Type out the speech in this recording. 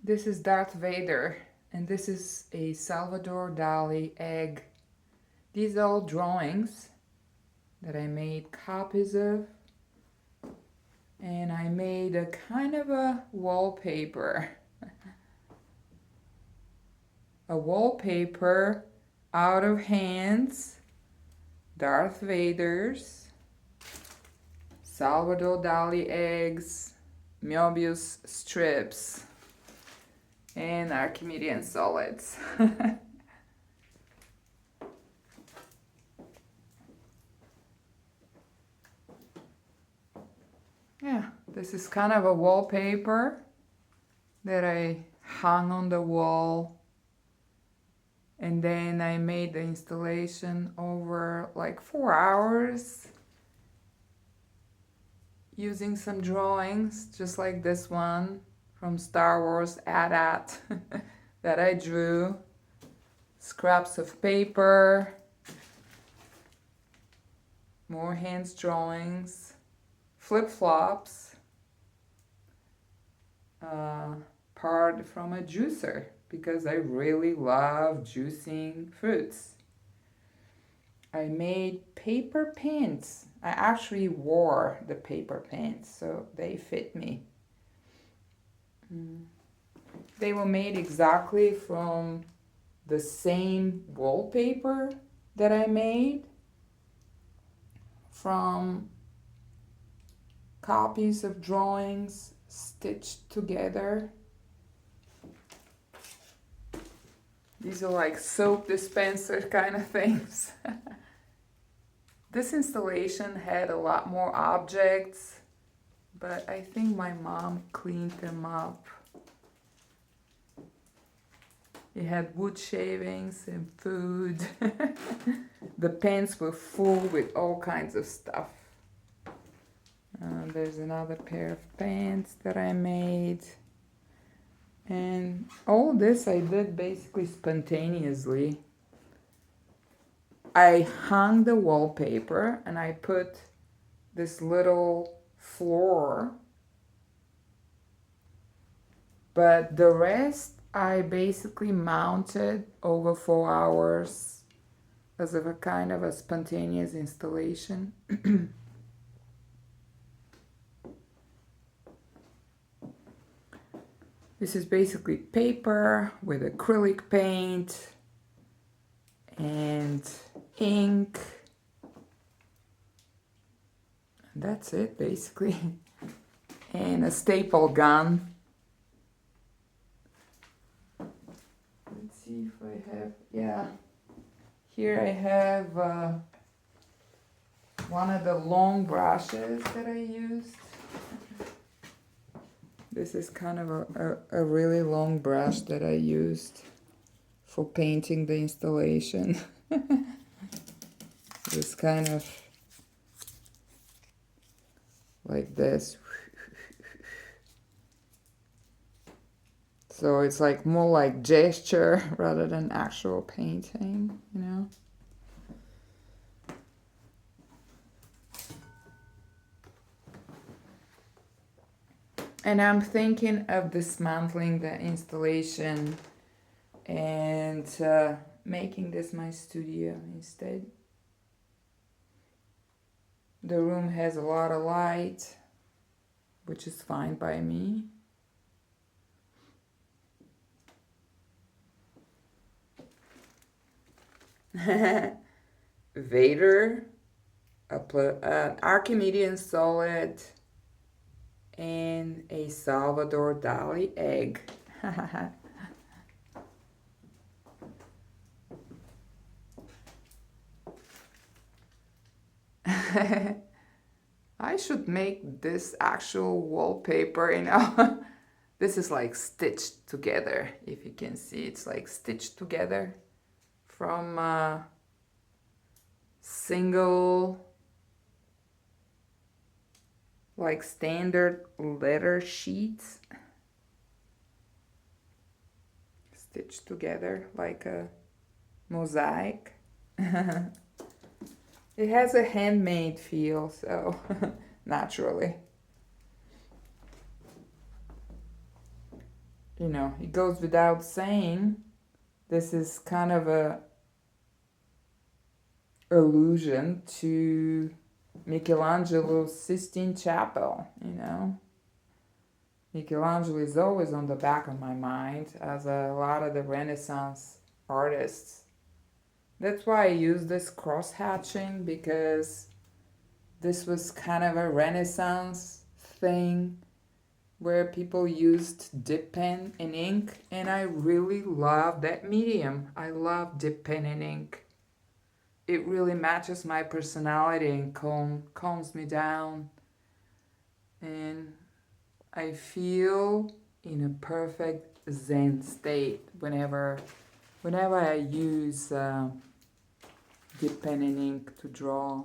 This is Darth Vader, and this is a Salvador Dali egg. These are all drawings that I made copies of, and I made a kind of a wallpaper. A wallpaper out of hands, Darth Vader's, Salvador Dali eggs, Möbius strips, and Archimedean solids. Yeah, this is kind of a wallpaper that I hung on the wall, and then I made the installation over like 4 hours using some drawings just like this one from Star Wars AT-AT that I drew, scraps of paper, more hands drawings, flip-flops, part from a juicer because I really love juicing fruits. I made paper pants. I actually wore the paper pants, so they fit me. They were made exactly from the same wallpaper that I made from copies of drawings stitched together. These are like soap dispenser kind of things. This installation had a lot more objects, but I think my mom cleaned them up. It had wood shavings and food. The pants were full with all kinds of stuff. There's another pair of pants that I made. And all this I did basically spontaneously. I hung the wallpaper and I put this little floor, but the rest I basically mounted over 4 hours as of a kind of a spontaneous installation. This is basically paper with acrylic paint and ink. That's it basically. And a staple gun. Let's see if I have, yeah. Here I have one of the long brushes that I used. This is kind of a really long brush that I used for painting the installation. It's kind of like this. So it's like more like gesture rather than actual painting, you know? And I'm thinking of dismantling the installation and making this my studio instead. The room has a lot of light, which is fine by me. Vader, an Archimedean solid, and a Salvador Dali egg. I should make this actual wallpaper, you know. This is like stitched together. If you can see, it's like stitched together from single, like standard letter sheets. Stitched together like a mosaic. It has a handmade feel, so naturally. it goes without saying, this is kind of a allusion to Michelangelo's Sistine Chapel. Michelangelo is always on the back of my mind, as a lot of the Renaissance artists. That's why I use this cross hatching, because this was kind of a Renaissance thing where people used dip pen and ink, and I really love that medium. I love dip pen and ink. It really matches my personality and calms me down, and I feel in a perfect Zen state whenever I use dip pen and ink to draw.